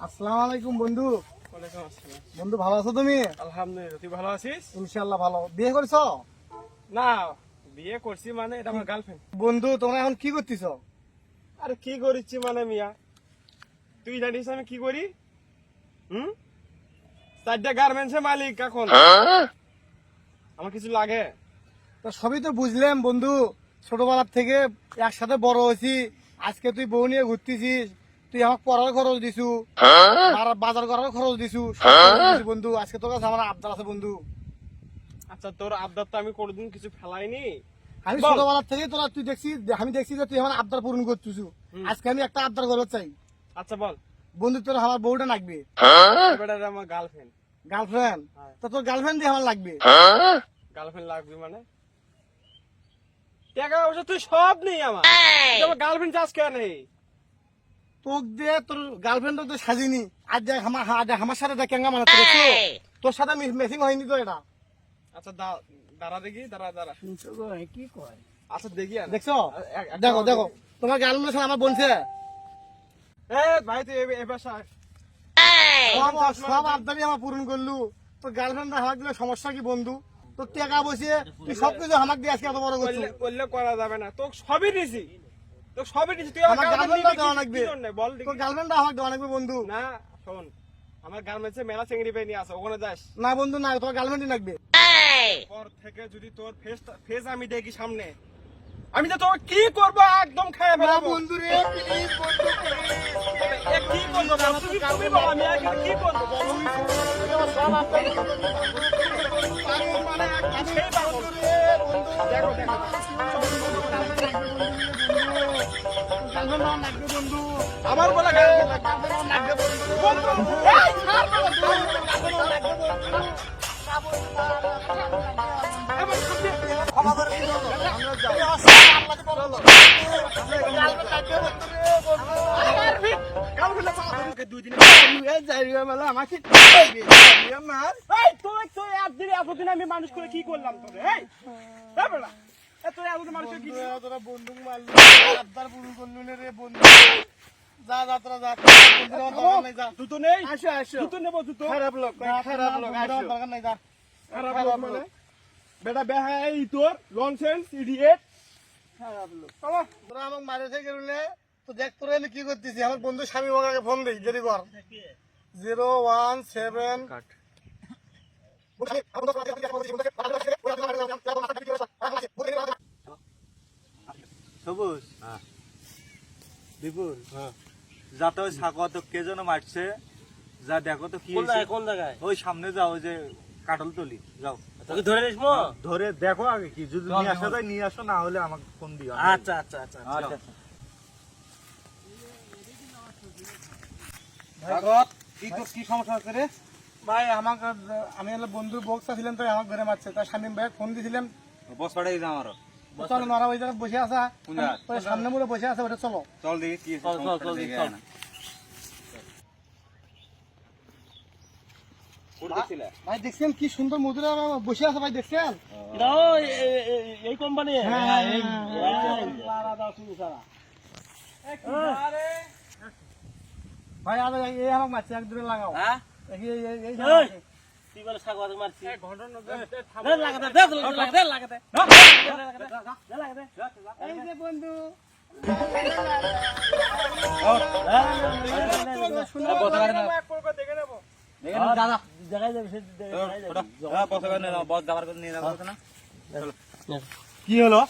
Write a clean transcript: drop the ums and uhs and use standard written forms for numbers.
আসসালামু আলাইকুম বন্ধু। বন্ধু ভালো আছো তুমি? আলহামদুলিল্লাহ, তুই ভালো আছিস? ইনশাআল্লাহ ভালো। বিয়ে করছো? না, বিয়ে করছি মানে এটা আমার গার্লফ্রেন্ড। বন্ধু তোমরা এখন কি করতেছ? আরে কি করিচ্ছি মানে মিয়া, তুই জানিস আমি কি করি? চারটা গার্মেন্টসের মালিক এখন। আমার কিছু লাগে? তো সবই তো বুঝলাম বন্ধু, ছোটবেলার থেকে একসাথে বড় হয়েছি। আজকে তুই বউ নিয়ে ঘুরতেছিস, তুই আমাকে পড়ার খরচ দিছু, বাজার করার খরচ দিছু, বন্ধু আজকে তোর কাছে আমার আবদার আছে বন্ধু। আচ্ছা, তোর আবদার তো আমি কোনোদিন কিছু ফেলাইনি। আমি ছোটবেলার থেকে তোরা তুই আমি দেখছি যে তুই আমার আবদার পূরণ করতেছু। আজকে আমি একটা আবদার করতে চাই। আচ্ছা বল বন্ধু, তোর আমার বউটা লাগবে। এটা আমার গার্লফ্রেন্ড। গার্লফ্রেন্ড? তো তোর গার্লফ্রেন্ড দিয়ে আমার লাগবে। গার্লফ্রেন্ড লাগবে মানে টাকা পয়সা তুই সব নেই আমার গার্লফ্রেন্ড চাষ কেন নেই? তোক দিয়ে তোর গার্লফ্রেন্ড তো সাজিনি। আজ আমার সাথে কেঙ্গা মানে তোর সাথে মেসিং হয়নি তো এটা। আচ্ছা দাঁড়া দেখি, দাঁড়া কি কয়? আচ্ছা দেখি, দেখছো? দেখো দেখো তোমার গার্লফ্রেন্ড সাথে আমার বলছে ভাই তুই এবার সব আবদারি আমার পূরণ করলু। তোর গার্লফ্রেন্ড হাত দিলে সমস্যা কি বন্ধু? তোর টাকা বসিয়ে তুই সবকিছু আমাকে দিয়ে আজকে এত বড় করছিস। করলে করা যাবে না, তোকে সবই দিছি, তোকে সবই দিছি। তুই আমার গার্লফ্রেন্ড দেওয়া লাগবে, বল তোর গার্লফ্রেন্ড আমাকে দেওয়া লাগবে বন্ধু। না শোন, আমার গার্মেন্টসে মেলা চিংড়ি পেয়ে নিয়ে আসো, ওখানে যাস না বন্ধু, না তোর গার্লফ্রেন্ডই লাগবে। পর থেকে যদি তোর ফেস আমি দেখি সামনে, আমি তো তোকে কি করবো একদম খায় ফেলাবো। বন্ধু রে প্লিজ বন্ধু, কি করবো তুমি বল, আমি আর কি করবো বল? সব আবদারি মানে সেই পাগল। দেখো দেখো গার্লফ্রেন্ড লাগবে বন্ধু, আমার বলে গার্লফ্রেন্ড লাগবে বন্ধু। ক্ষমা করে দিও। আমি মানুষ করে কি করলাম তোরে? তোরা বন্ধু মারলি, আবদার পূরণ করলু রে বন্ধু। যা যা তোরা যা, জুতো নেই, আসো আসো, জুতো নেবো, জুতো খারাপ লোক, খারাপ লোক, দরকার নাই, যা খারাপ লোক মানে বেটা বেহাই তোর লনসেন্স ইডিয়েট খারাপ লোক। তোরা আমাকে মারে থেকে গেলে তো দেখ তোরা আমি কি করতেছি। আমার বন্ধু স্বামী বাবাকে ফোন দিই, দেরি কর। 017 সবুজ বিপুল, যাতে ওই ছাগল কে যেন মারছে, যা দেখো তো কি কোন জায়গায়? ওই সামনে যাও, ওই যে কাটল তলি যাও, তোকে ধরে নিসমো? ধরে দেখো আগে কি, যদি নিয়ে আসা যায় নিয়ে আসো, না হলে আমাকে ফোন দিও। আচ্ছা আচ্ছা আচ্ছা আচ্ছা। কি সমস্যা হচ্ছে রে ভাই? আমাকে আমি হলো বন্ধুর বক্স ছিলাম তো আমাকে ধরে মারছে। তার স্বামী ভাই ফোন দিয়েছিলাম, বস পাঠাই দাও আমারও। চলো নরা ওই জায়গায় বসে আসা, সামনে মূলে বসে আছে, ওটা চলো চল দেখি কি ভাই। দেখছেন কি সুন্দর মধুরা বসে আছে ভাই, দেখছেন? এই কোম্পানি ভাই এই আমাকে মারছে, এক দূরে লাগাও। তুই বলে স্বাগত মারছি এই যে বন্ধু দেখে নেবো। বস যাবার নিয়ে যাবো না। কি হলো?